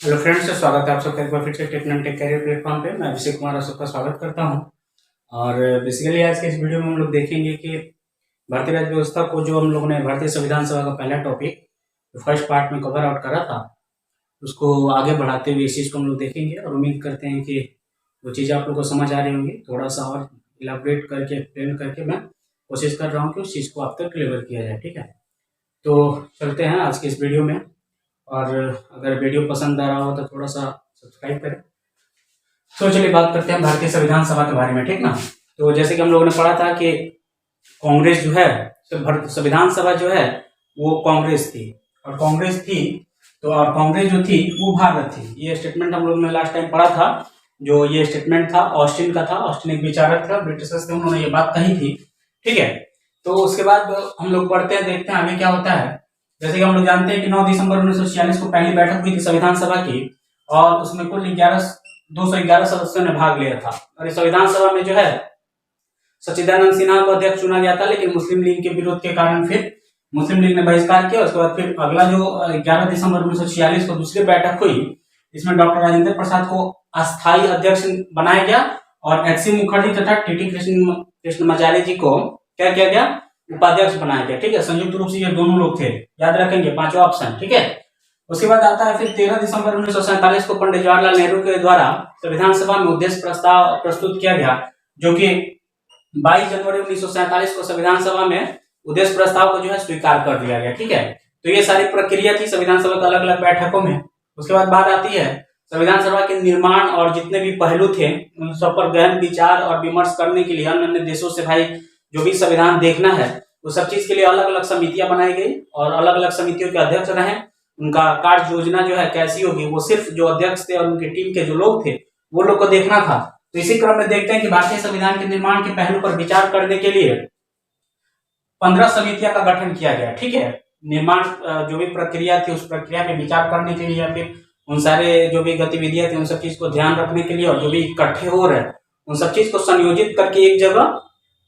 Hello friends, स्वागत है आप सबका एक बार फिर से tech and tech career platform पे। मैं अभिषेक कुमार आप सबका स्वागत करता हूं। और बेसिकली आज के इस वीडियो में हम लोग देखेंगे कि भारतीय राज्य व्यवस्था को, जो हम लोग ने भारतीय संविधान सभा का पहला टॉपिक फर्स्ट पार्ट में कवर आउट करा था, उसको आगे बढ़ाते हुए इस चीज़ को हम लोग देखेंगे। और उम्मीद करते हैं कि वो चीज़ें आप लोग को समझ आ रही होंगी। थोड़ा सा और इलाबरेट करके एक्सप्लेन करके मैं कोशिश कर रहा हूँ कि उस चीज़ को आप तक डिलीवर किया जाए। ठीक है, तो चलते हैं आज के इस वीडियो में। और अगर वीडियो पसंद आ रहा हो तो थोड़ा सा सब्सक्राइब करें। तो चलिए बात करते हैं भारतीय संविधान सभा के बारे में। ठीक ना, तो जैसे कि हम लोगों ने पढ़ा था कि कांग्रेस जो है, संविधान सभा जो है वो कांग्रेस थी, और कांग्रेस थी तो, और कांग्रेस जो थी वो भारत थी। ये स्टेटमेंट हम लोग ने लास्ट टाइम पढ़ा था। जो ये स्टेटमेंट था ऑस्टिन का था। ऑस्टिन एक विचारक थे, ब्रिटिशर्स थे, उन्होंने ये बात कही थी। ठीक है, तो उसके बाद हम लोग पढ़ते हैं, देखते हैं आगे क्या होता है। जैसे कि हम लोग जानते हैं कि 9 दिसंबर 1946 को पहली बैठक हुई थी संविधान सभा की, और उसमें कुल 211 सदस्यों ने भाग लिया था। और इस संविधान सभा में जो है सच्चिदानंद सिन्हा को अध्यक्ष चुना गया था, लेकिन मुस्लिम लीग के विरोध के कारण फिर मुस्लिम लीग ने बहिष्कार किया। उसके बाद फिर अगला जो 11 दिसंबर 1946 को दूसरी बैठक हुई, इसमें डॉक्टर राजेंद्र प्रसाद को अस्थायी अध्यक्ष बनाया गया, और एच.सी. मुखर्जी तथा टी.टी. कृष्णमाचारी जी को क्या किया गया, उपाध्यक्ष बनाया गया। ठीक है, संयुक्त रूप से ये दोनों लोग थे, याद रखेंगे, पांचवा ऑप्शन। ठीक है, उसके बाद आता है फिर 13 दिसंबर 1947 को पंडित जवाहरलाल नेहरू के द्वारा संविधान सभा में उद्देश्य प्रस्ताव प्रस्तुत किया गया, जो कि 22 जनवरी 1947 को संविधान सभा में उद्देश्य प्रस्ताव को जो है स्वीकार कर दिया गया। ठीक है, तो ये सारी प्रक्रिया थी संविधान सभा के अलग अलग बैठकों में। उसके बाद बात आती है संविधान सभा के निर्माण और जितने भी पहलू थे उन सब पर गहन विचार और विमर्श करने के लिए अन्य देशों से भाई जो भी संविधान देखना है वो सब चीज के लिए अलग अलग समितियां बनाई गई, और अलग अलग समितियों के अध्यक्ष रहे। उनका कार्य योजना जो है कैसी होगी, वो सिर्फ जो अध्यक्ष थे और उनकी टीम के जो लोग थे वो लोग को देखना था। तो इसी क्रम में देखते हैं कि भारतीय संविधान के निर्माण के पहलू पर विचार करने के लिए 15 समितियां का गठन किया गया। ठीक है, निर्माण जो भी प्रक्रिया थी उस प्रक्रिया पे विचार करने के लिए, या फिर उन सारे जो भी गतिविधियां थी उन सब चीज को ध्यान रखने के लिए, और जो भी इकट्ठे हो रहे हैं उन सब चीज को संयोजित करके एक जगह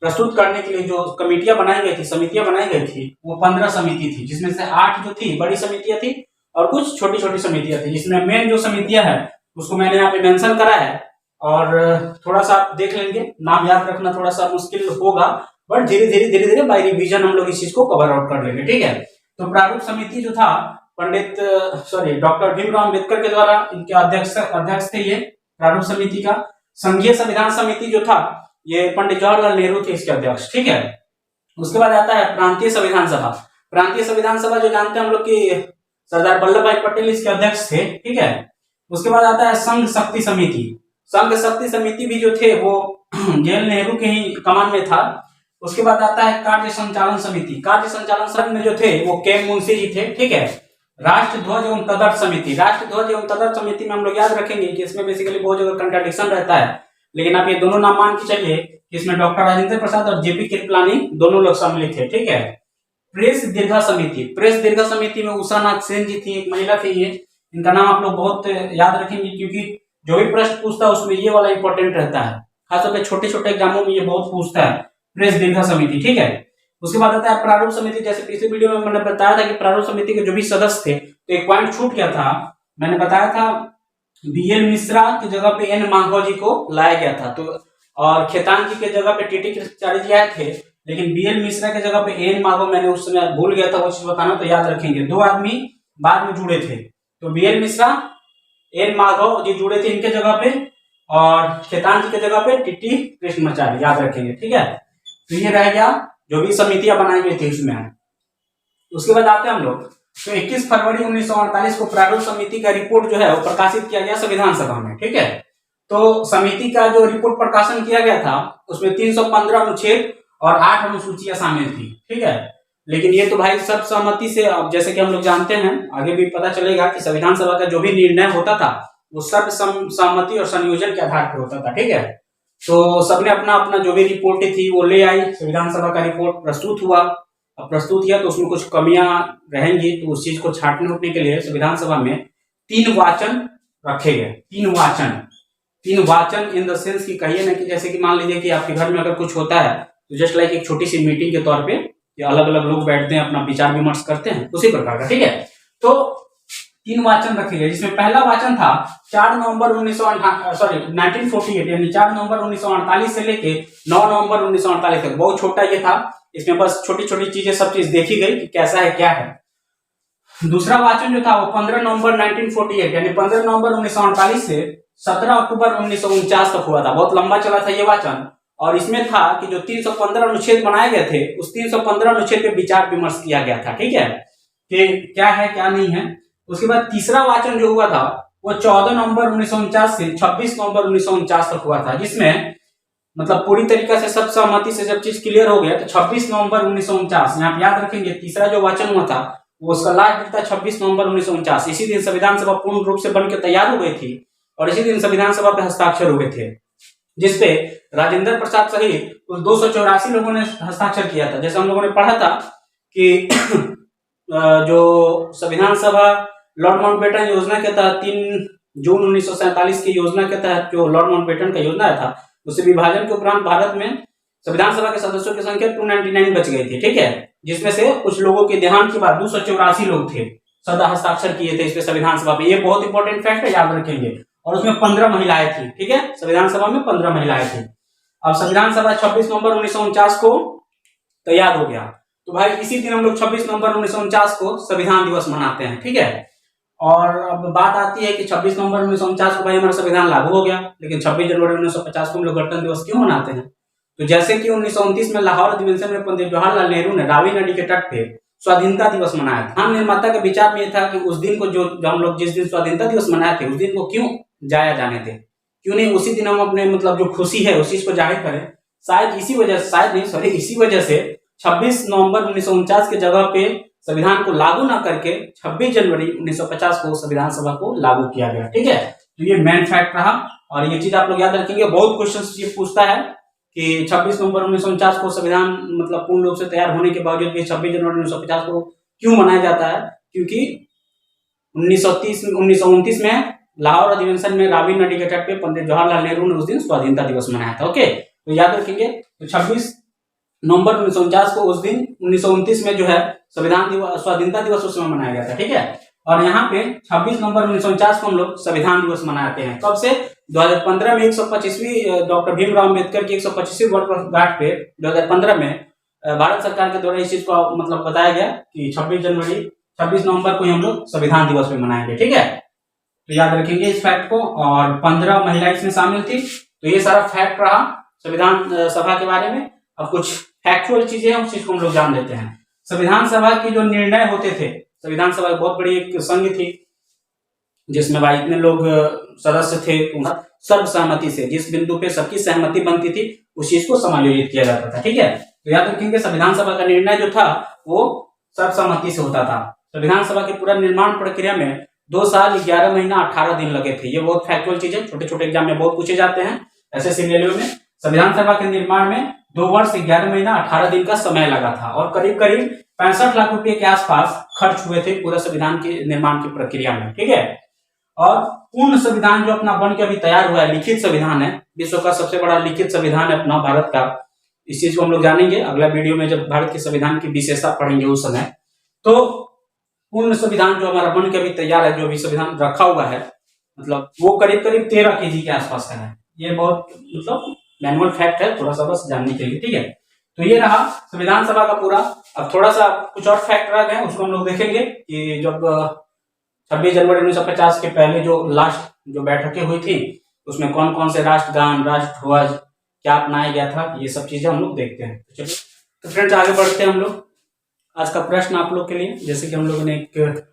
प्रस्तुत करने के लिए जो कमेटियां बनाई गई थी, समितियां बनाई गई थी, वो 15 समिति थी, जिसमें से 8 जो थी बड़ी समितियां थी और कुछ छोटी छोटी समितियां थी। जिसमें मेन जो समितियां है उसको मैंने यहाँ पे मेंशन करा है, और थोड़ा सा आप देख लेंगे। नाम याद रखना थोड़ा सा मुश्किल होगा, बट धीरे धीरे बाय रिवीजन हम लोग इस चीज को कवर आउट कर लेंगे। ठीक है, तो प्रारूप समिति जो था डॉक्टर भीमराव अम्बेडकर के द्वारा इनके अध्यक्ष थे ये प्रारूप समिति का। संघीय संविधान समिति जो था ये पंडित जवाहरलाल नेहरू थे इसके अध्यक्ष। ठीक है, उसके बाद आता है प्रांतीय संविधान सभा। प्रांतीय संविधान सभा जो जानते हैं हम लोग की सरदार वल्लभ भाई पटेल इसके अध्यक्ष थे। ठीक है, उसके बाद आता है संघ शक्ति समिति। संघ शक्ति समिति भी जो थे वो जवाहरलाल नेहरू के ही कमान में था। उसके बाद आता है कार्य संचालन समिति। कार्य संचालन समिति में जो थे वो के मुंशी जी थे। ठीक है, राष्ट्र ध्वज एवं तदर्थ समिति। राष्ट्र ध्वज एवं तदर्थ समिति में हम लोग याद रखेंगे कि इसमें बेसिकली बहुत जगह कंट्राडिक्शन रहता है, लेकिन आप ये दोनों नाम मान के चलिए कि इसमें डॉक्टर राजेंद्र प्रसाद और जेपी कृपलानी दोनों लोग सम्मिलित थे। ठीक है, प्रेस दीर्घा समिति। प्रेस दीर्घा समिति में उषा नाथ सेन जी थी, एक महिला थी ये। इनका नाम आप लोग बहुत याद रखेंगे, क्योंकि जो भी प्रश्न पूछता है उसमें ये वाला इंपॉर्टेंट रहता है, खासतौर पर छोटे छोटे एग्जामों में ये बहुत पूछता है, प्रेस दीर्घा समिति। ठीक है, उसके बाद आता है प्रारूप समिति। जैसे पिछले वीडियो में मैंने बताया था कि प्रारूप समिति के जो भी सदस्य थे, तो एक पॉइंट छूट गया था, मैंने बताया था बी.एल. मिश्रा की जगह पे एन माधव जी को लाया गया था, तो और खेतान जी के जगह पे टी.टी. कृष्णमाचारी जी आए थे, लेकिन बी.एल. मिश्रा के जगह पे एन माधव, मैंने उस समय भूल गया था वो चीज बताना, तो याद रखेंगे। 2 आदमी बाद में जुड़े थे, तो बी.एल. मिश्रा, एन माधव जी जुड़े थे इनके जगह पे, और खेतान जी के जगह पे टी.टी. कृष्णमाचारी, याद रखेंगे। ठीक है, तो ये रह गया जो भी समितियां बनाई गई थी उसमें। उसके बाद आते हैं हम लोग, तो 21 फरवरी 1948 को प्रारूप समिति का रिपोर्ट जो है वो प्रकाशित किया गया संविधान सभा में। ठीक है, तो समिति का जो रिपोर्ट प्रकाशन किया गया था उसमें 315 अनुच्छेद और 8 अनुसूचियां शामिल थी। ठीक है, लेकिन ये तो भाई सर्वसम्मति से, अब जैसे कि हम लोग जानते हैं, आगे भी पता चलेगा कि संविधान सभा का जो भी निर्णय होता था वो सर्वसम्मति और संयोजन के आधार पर होता था। ठीक है, तो सबने अपना अपना जो भी रिपोर्ट थी वो ले आई, संविधान सभा का रिपोर्ट प्रस्तुत हुआ। अब प्रस्तुत किया तो उसमें कुछ कमियां रहेंगी, तो उस चीज को छांटने उठने के लिए संविधान सभा में 3 वाचन रखे गए। 3 वाचन इन द सेंस की कहिए ना, कि जैसे कि मान लीजिए कि आपके घर में अगर कुछ होता है तो जस्ट लाइक एक छोटी सी मीटिंग के तौर पे अलग अलग लोग बैठते हैं, अपना विचार विमर्श करते हैं, उसी प्रकार का। ठीक है, तो 3 वाचन रखे गए, जिसमें पहला वाचन था 4 नवंबर 1948 यानी 4 नवंबर 1948 से लेके 9 नवंबर 1948 तक। बहुत छोटा ये था, इसमें बस छोटी छोटी चीजें सब चीज देखी गई कि कैसा है क्या है। दूसरा वाचन जो था वो 15 नवंबर 1948 यानी 15 नवंबर 1948 से 17 अक्टूबर 1949 तक हुआ था। बहुत लंबा चला था ये वाचन, और इसमें था कि जो 315 अनुच्छेद बनाए गए थे उस 315 अनुच्छेद पे विचार विमर्श किया गया था, ठीक है, कि क्या है क्या नहीं है। उसके बाद तीसरा वाचन जो हुआ था वो 14 नवंबर 1949 से 26 नवंबर 1949 तक हुआ था, जिसमें मतलब पूरी तरीके से सब सहमति से जब चीज क्लियर हो गया तो 26 नवंबर 1949, यहाँ पे याद रखेंगे तीसरा जो वाचन हुआ था वो उसका लास्ट डेट था 26 नवंबर 1949। इसी दिन संविधान सभा पूर्ण रूप से बनकर तैयार हो गई थी और इसी दिन संविधान सभा पे हस्ताक्षर हुए थे, जिसपे राजेंद्र प्रसाद सहित कुल 284 लोगों ने हस्ताक्षर किया था। जैसे हम लोगों ने पढ़ा था कि जो संविधान सभा लॉर्ड माउंटबेटन योजना के तहत 3 जून 1947 की योजना के तहत जो लॉर्ड माउंटबेटन का योजना था उससे विभाजन के उपरांत भारत में संविधान सभा के सदस्यों की संख्या 299 बच गई थी, ठीक है, जिसमें से कुछ लोगों के देहांत के बाद 284 लोग थे सदा हस्ताक्षर किए थे इस पे संविधान सभा पे। ये बहुत इंपॉर्टेंट फैक्ट है, याद रखेंगे। और उसमें 15 महिलाएं थी, ठीक है, संविधान सभा में 15 महिलाएं थी। अब संविधान सभा 26 नवंबर 1949 को तैयार हो गया, तो भाई इसी दिन हम लोग 26 नवंबर 1949 को संविधान दिवस मनाते हैं, ठीक है। और अब बात आती है कि 26 नवंबर 1949 को भाई हमारा संविधान लागू हो गया, लेकिन 26 जनवरी 1950 को हम लोग गणतंत्र दिवस क्यों मनाते हैं? तो जैसे कि 1929 में लाहौर अधिवेशन में पंडित जवाहरलाल नेहरू ने रावी नदी के तट पे स्वाधीनता दिवस मनाया था। हम निर्माता के विचार में यह था कि उस दिन को जो हम लोग जिस दिन स्वाधीनता दिवस मनाए थे उस दिन को क्यों जाया जाने थे, क्यों नहीं उसी दिन हम अपने मतलब जो खुशी है उस चीज को जाहिर करें। शायद इसी वजह से 26 नवंबर 1949 के जगह पे संविधान को लागू ना करके 26 जनवरी 1950 को संविधान सभा को लागू किया गया, ठीक है। तो ये मेन फैक्ट रहा और ये चीज आप लोग याद रखेंगे। बहुत क्वेश्चन ये पूछता है कि 26 नवंबर 1949 को संविधान मतलब पूर्ण रूप से तैयार होने के बावजूद भी 26 जनवरी 1950 को क्यों मनाया जाता है? क्योंकि 1929 में लाहौर अधिवेशन में रावी नदी के तट पे पंडित जवाहरलाल नेहरू ने उस दिन स्वाधीनता दिवस मनाया था। ओके, तो याद रखेंगे। तो 26 नवंबर 1949 को उस दिन 1929 में जो है संविधान दिवस स्वाधीनता दिवस उस समय मनाया गया था, ठीक है। और यहाँ पे 26 नवंबर 1949 को हम लोग संविधान दिवस मनाते हैं। कब से? 2015 में 125वीं डॉक्टर भीमराव अम्बेडकर की 125वीं वर्षगांठ पे 2015 में भारत सरकार के द्वारा इस चीज को मतलब बताया गया कि 26 नवंबर को हम लोग संविधान दिवस में मनाएंगे, ठीक है। तो याद रखेंगे इस फैक्ट को। और 15 महिला इसमें शामिल थी। तो ये सारा फैक्ट रहा संविधान सभा के बारे में। अब कुछ फैक्चुअल चीजें हैं उस चीज को हम लोग जान लेते हैं। संविधान सभा की जो निर्णय होते थे, संविधान सभा बहुत बड़ी एक संघ थी जिसमें भाई इतने लोग सदस्य थे, सर्वसहमति से जिस बिंदु पे सबकी सहमति बनती थी उस चीज को समायोजित किया जाता था, ठीक है। तो याद रखेंगे संविधान सभा का निर्णय जो था वो सर्वसहमति से होता था। संविधान सभा के पूरा निर्माण प्रक्रिया में 2 साल 11 महीना 18 दिन लगे थे। ये बहुत फैक्चुअल चीज है, छोटे छोटे एग्जाम में बहुत पूछे जाते हैं ऐसे सिनेरियो में। संविधान सभा के निर्माण में 2 वर्ष 11 महीना 18 दिन का समय लगा था और करीब करीब 65 लाख रुपए के आसपास खर्च हुए थे पूरा संविधान के निर्माण की प्रक्रिया में, ठीक है। और पूर्ण संविधान जो अपना बन के अभी तैयार हुआ है, लिखित संविधान है, विश्व का सबसे बड़ा लिखित संविधान है अपना भारत का। इस चीज को हम लोग जानेंगे अगला वीडियो में जब भारत के संविधान की विशेषता पढ़ेंगे उस समय। तो पूर्ण संविधान जो हमारा बन के अभी तैयार है, जो अभी संविधान रखा हुआ है, मतलब वो करीब करीब 13 kg के आसपास का है। ये बहुत मतलब मैनुअल फैक्ट है, थोड़ा सा बस जानने के लिए, ठीक है। तो ये रहा संविधान सभा का पूरा। अब थोड़ा सा कुछ और फैक्ट रह गए उसको हम लोग देखेंगे कि जब 26 जनवरी 1950 के पहले जो लास्ट जो बैठकें हुई थी उसमें कौन कौन से राष्ट्रगान, राष्ट्रध्वज क्या अपनाया गया था, ये सब चीजें हम लोग देखते हैं। चलिए तो फ्रेंड्स आगे बढ़ते हैं हम लोग। आज का प्रश्न आप लोग के लिए, जैसे कि हम लोगों ने एक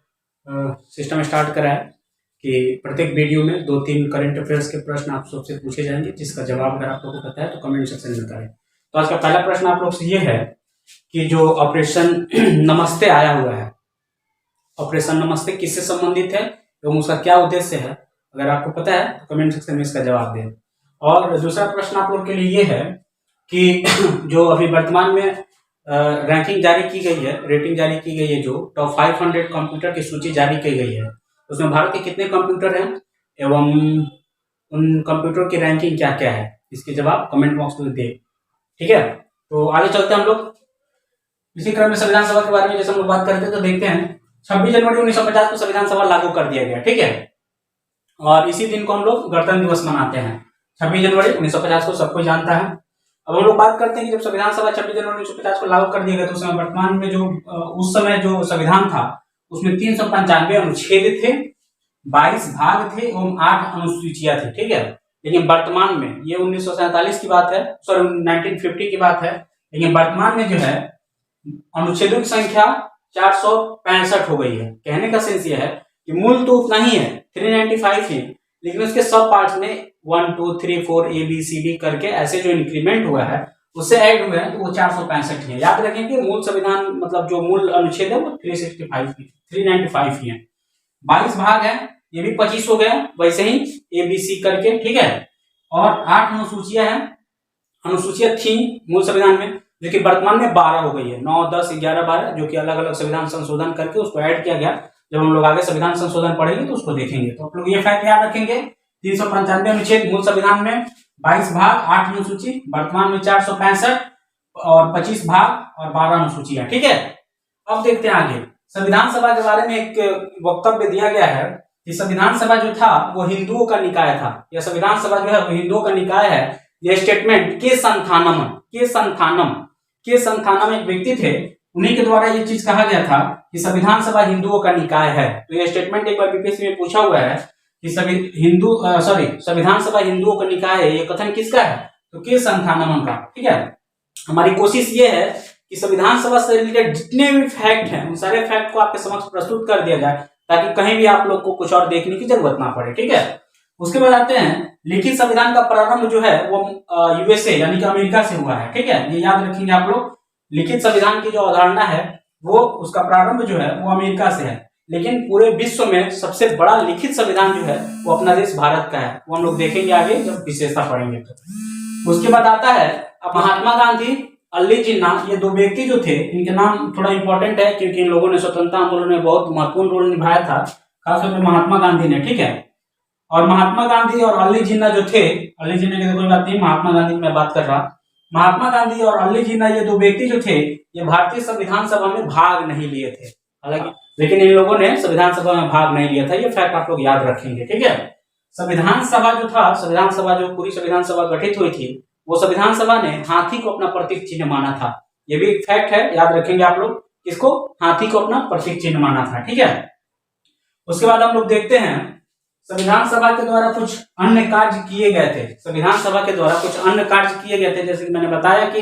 सिस्टम स्टार्ट करा है कि प्रत्येक वीडियो में 2-3 करंट अफेयर्स के प्रश्न आप सबसे पूछे जाएंगे, जिसका जवाब अगर आप लोगों को पता है तो कमेंट सेक्शन में बताएं। तो आज का पहला प्रश्न आप लोग से ये है कि जो ऑपरेशन नमस्ते आया हुआ है, ऑपरेशन नमस्ते किससे संबंधित है एवं उसका क्या उद्देश्य है? अगर आपको पता है तो कमेंट सेक्शन में इसका जवाब दें। और दूसरा प्रश्न आप लोग के लिए ये है कि जो अभी वर्तमान में रैंकिंग जारी की गई है, रेटिंग जारी की गई है, जो टॉप 500 कंप्यूटर की सूची जारी की गई है, उसमें भारत के कितने कंप्यूटर हैं एवं उन कंप्यूटर की रैंकिंग क्या क्या है, इसके जवाब कमेंट बॉक्स में दे, ठीक है। तो आगे चलते हैं हम लोग इसी क्रम में संविधान सभा के बारे में जैसे हम लोग बात करते हैं। तो देखते हैं 26 जनवरी 1950 को संविधान सभा लागू कर दिया गया, ठीक है। और इसी दिन को हम लोग गणतंत्र दिवस मनाते हैं, 26 जनवरी 1950 को सब कोई जानता है। अब हम लोग बात करते हैं कि जब संविधान सभा 26 जनवरी 1950 को लागू कर दिया गया तो उस समय वर्तमान में जो उस समय जो संविधान था उसमें 395 अनुच्छेद थे, 22 भाग थे एवं 8 अनुसूचियां थी, ठीक है। लेकिन वर्तमान में ये 1947 की बात है, सॉरी 1950 की बात है, लेकिन वर्तमान में जो है अनुच्छेदों की संख्या 465 हो गई है। कहने का सेंस ये है कि मूल तो उतना ही है 395 है, लेकिन उसके सब पार्ट्स में 1 2 3 4 ए बी सी डी करके ऐसे जो इंक्रीमेंट हुआ है उससे ऐड हुआ है तो वो 465 है। याद रखें कि मूल संविधान मतलब जो मूल अनुच्छेद है वो 395 ही है। 22 भाग है, ये भी 25 हो गया वैसे ही ए बी सी करके, ठीक है। और 8 अनुसूचियां हैं, अनुसूचियां थी मूल संविधान में जो कि वर्तमान में 12 हो गई है, 9 10 11 12, जो कि अलग अलग संविधान संशोधन करके उसको ऐड किया गया। जब हम लोग आगे संविधान संशोधन पढ़ेंगे तो उसको देखेंगे। तो आप लोग ये फैक्ट याद रखेंगे, 395 अनुच्छेद मूल संविधान में, 22 भाग 8 अनुसूची, वर्तमान में 465 और 25 भाग और 12 अनुसूचियां, ठीक है। अब देखते हैं आगे संविधान सभा के बारे में एक वक्तव्य दिया गया है कि संविधान सभा जो था वो हिंदुओं का निकाय था। यह संविधान सभा जो है वो हिंदुओं का निकाय है। यह स्टेटमेंट के संथानम एक व्यक्ति थे, उन्हीं के द्वारा ये चीज कहा गया था कि संविधान सभा हिंदुओं का निकाय है। तो यह स्टेटमेंट एक बार बीपीएससी में पूछा हुआ है कि संविधान सभा हिंदुओं का निकाय है, ये कथन किसका है? तो के संथानम का, ठीक है। हमारी कोशिश ये है कि संविधान सभा से रिलेटेड जितने भी फैक्ट हैं उन सारे फैक्ट को आपके समक्ष प्रस्तुत कर दिया जाए ताकि कहीं भी आप लोग को कुछ और देखने की जरूरत ना पड़े, ठीक है। उसके बाद आते हैं लिखित संविधान का प्रारंभ जो है वो यूएसए यानी कि अमेरिका से हुआ है, ठीक है। ये याद रखेंगे आप लोग, लिखित संविधान की जो अवधारणा है वो उसका प्रारंभ जो है वो अमेरिका से है, लेकिन पूरे विश्व में सबसे बड़ा लिखित संविधान जो है वो अपना देश भारत का है। वो हम लोग देखेंगे आगे जब विशेषता पढ़ेंगे तो। उसके बाद आता है अब महात्मा गांधी, अली जिन्ना, ये दो व्यक्ति जो थे इनके नाम थोड़ा इंपॉर्टेंट है क्योंकि इन लोगों ने स्वतंत्रता आंदोलन में बहुत महत्वपूर्ण रोल निभाया था, खासतौर पर महात्मा गांधी ने, ठीक है। और महात्मा गांधी और अली जिन्ना जो थे, अली जिन्ना की तो कोई बात नहीं, महात्मा गांधी की मैं बात कर रहा। महात्मा गांधी और अली जिन्ना ये दो व्यक्ति जो थे ये भारतीय संविधान सभा में भाग नहीं लिए थे, हालांकि लेकिन इन लोगों ने संविधान सभा में भाग नहीं लिया था। ये फैक्ट आप लोग याद रखेंगे, ठीक है। संविधान सभा जो था, संविधान सभा जो पूरी संविधान सभा गठित हुई थी वो संविधान सभा ने हाथी को अपना प्रतीक चिन्ह माना था। ये भी एक फैक्ट है, याद रखेंगे आप लोग, किसको? हाथी को अपना प्रतीक चिन्ह माना था, ठीक है। उसके बाद हम लोग देखते हैं संविधान सभा के द्वारा कुछ अन्य कार्य किए गए थे। संविधान सभा के द्वारा कुछ अन्य कार्य किए गए थे, जैसे कि मैंने बताया कि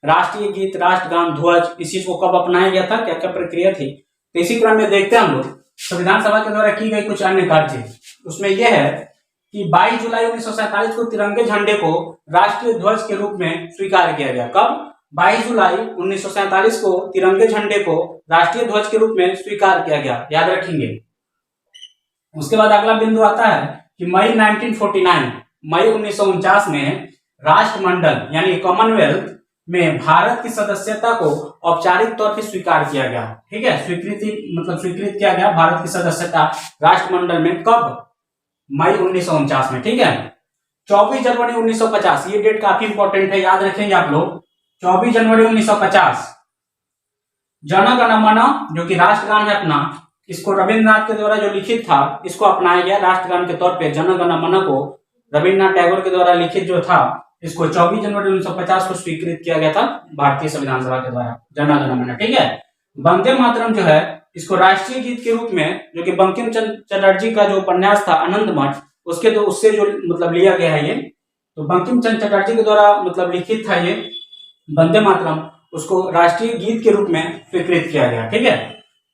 राष्ट्रीय गीत, राष्ट्रगान, ध्वज, इसी को कब अपनाया गया था, क्या क्या प्रक्रिया थी। तो इसी क्रम में देखते हैं हम लोग संविधान सभा के द्वारा की गई कुछ अन्य कार्य। उसमें यह है कि 22 जुलाई 1947 को तिरंगे झंडे को राष्ट्रीय ध्वज के रूप में स्वीकार किया गया। कब? 22 जुलाई 1947 को तिरंगे झंडे को राष्ट्रीय ध्वज के रूप में स्वीकार किया गया, याद रखेंगे। उसके बाद अगला बिंदु आता है कि मई 1949 में राष्ट्रमंडल यानी कॉमनवेल्थ में भारत की सदस्यता को औपचारिक तौर पर स्वीकार किया गया, ठीक है। स्वीकृत किया गया भारत की सदस्यता राष्ट्रमंडल में। कब? मई 1949 में, ठीक है। 24 जनवरी 1950, ये डेट काफी इंपॉर्टेंट है, याद रखेंगे आप लोग। 24 जनवरी 1950 जन गण मन, जो कि राष्ट्रगान है अपना, इसको रविन्द्रनाथ के द्वारा जो लिखित था इसको अपनाया गया राष्ट्रगान के तौर पे। जन गण मन को रविन्द्रनाथ टैगोर के द्वारा लिखित जो था इसको 24 जनवरी 1950 को स्वीकृत किया गया था भारतीय संविधान सभा के द्वारा, जन गण मन, ठीक है। वंदे मातरम जो है इसको राष्ट्रीय गीत के रूप में, जो कि बंकिम चंद्र चटर्जी का जो उपन्यास था आनंद मठ, उससे जो लिया गया है ये, तो बंकिम चंद्र चटर्जी के द्वारा लिखित था ये वंदे मातरम, उसको राष्ट्रीय गीत के रूप में स्वीकृत किया गया, ठीक है।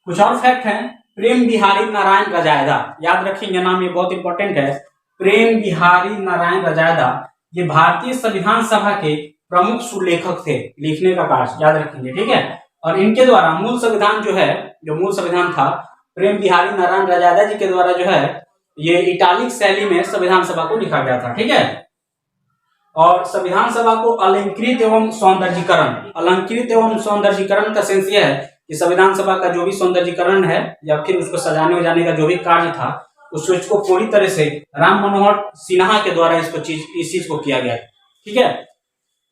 कुछ और फैक्ट है। प्रेम बिहारी नारायण रजायदा, याद रखेंगे नाम, ये बहुत इंपॉर्टेंट है। प्रेम बिहारी नारायण रजायदा ये भारतीय संविधान सभा के प्रमुख सुलेखक थे, लिखने का कार्य, याद रखेंगे, ठीक है। और इनके द्वारा मूल संविधान जो है, जो मूल संविधान था प्रेम बिहारी नारायण रजायदा जी के द्वारा जो है ये इटालिक शैली में संविधान सभा को लिखा गया था, ठीक है। और संविधान सभा को अलंकृत एवं सौंदर्यीकरण का सेंस यह है कि संविधान सभा का जो भी सौंदर्यीकरण है या फिर उसको सजाने वजाने का जो भी कार्य था उस चीज को पूरी तरह से राम मनोहर सिन्हा के द्वारा इस चीज को किया गया, ठीक है।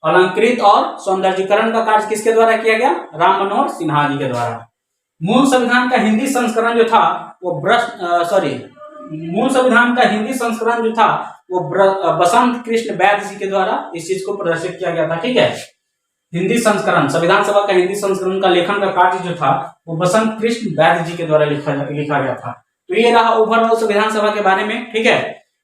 अलंकृत और सौंदर्यीकरण का कार्य किसके द्वारा किया गया? राम मनोहर सिन्हा जी के द्वारा। मूल संविधान का हिंदी संस्करण जो था वो मूल संविधान का हिंदी संस्करण जो था वो बसंत कृष्ण वैद्य जी के द्वारा इस चीज को प्रदर्शित किया गया था। ठीक है, हिंदी संस्करण, संविधान सभा का हिंदी संस्करण का लेखन का कार्य जो था वो बसंत कृष्ण वैद्य जी के द्वारा लिखा गया था। तो ये रहा ओवरऑल संविधान सभा के बारे में। ठीक है,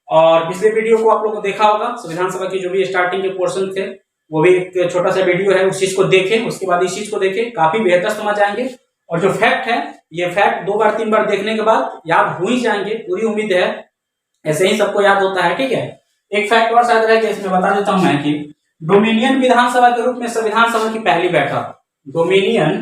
और पिछले वीडियो को आप लोगों को देखा होगा, संविधान सभा की जो भी स्टार्टिंग के पोर्शन थे वो भी एक छोटा सा वीडियो है, उस चीज को देखें, उसके बाद इस चीज को देखें, काफी बेहतर समझ आएंगे। और जो फैक्ट है, ये फैक्ट 2 बार 3 बार देखने के बाद याद हो ही जाएंगे, पूरी उम्मीद है ऐसे ही सबको याद होता है। ठीक है, एक फैक्ट और शायद रह गया, इसमें बता देता हूं मैं कि डोमिनियन विधानसभा के रूप में संविधान सभा की पहली बैठक, डोमिनियन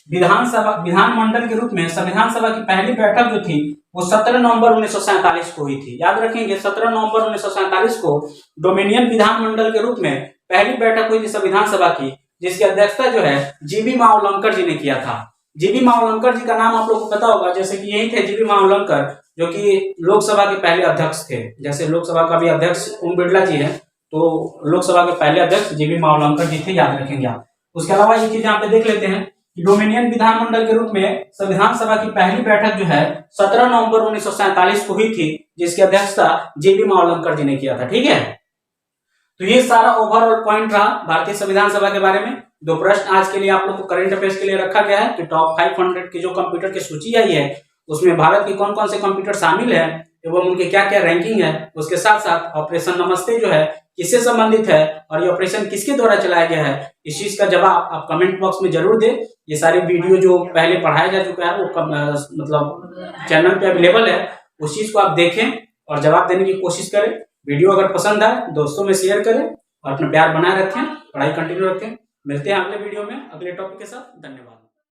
विधानमंडल के रूप में संविधान सभा की पहली बैठक जो थी वो 17 नवंबर 1947 को हुई थी। याद रखेंगे, 17 नवंबर 1947 को डोमिनियन विधानमंडल के रूप में पहली बैठक हुई थी संविधान सभा की, जिसकी अध्यक्षता जो है जीबी मावलंकर जी ने किया था। जीबी मावलंकर जी का नाम आप लोगों को पता होगा, जैसे कि यही थे जीबी मावलंकर, जो कि लोकसभा के पहले अध्यक्ष थे। जैसे लोकसभा का भी अध्यक्ष ओम बिरला जी है, तो लोकसभा के पहले अध्यक्ष जीबी मावलंकर जी थे, याद रखेंगे आप। उसके अलावा ये चीज यहाँ पे देख लेते हैं कि डोमिनियन विधानमंडल के रूप में संविधान सभा की पहली बैठक जो है 17 नवंबर 1947 को हुई थी, जिसकी अध्यक्षता जीबी मावलंकर जी ने किया था। ठीक है, तो ये सारा ओवरऑल पॉइंट रहा भारतीय संविधान सभा के बारे में। 2 प्रश्न आज के लिए आप लोग को करंट अफेयर्स के लिए रखा गया है कि टॉप 500 की जो कंप्यूटर की सूची आई है उसमें भारत के कौन कौन से कंप्यूटर शामिल है एवं उनके क्या क्या रैंकिंग है। उसके साथ साथ ऑपरेशन नमस्ते जो है किससे संबंधित है और ये ऑपरेशन किसके द्वारा चलाया गया है, इस चीज का जवाब आप कमेंट बॉक्स में जरूर दें। ये सारी वीडियो जो पहले पढ़ाया जा चुका है वो मतलब चैनल पे अवेलेबल है, उस चीज को आप देखें और जवाब देने की कोशिश करें। वीडियो अगर पसंद आए दोस्तों में शेयर करें और अपना प्यार बनाए रखें, पढ़ाई कंटिन्यू रखें। मिलते हैं अगले वीडियो में अगले टॉपिक के साथ। धन्यवाद।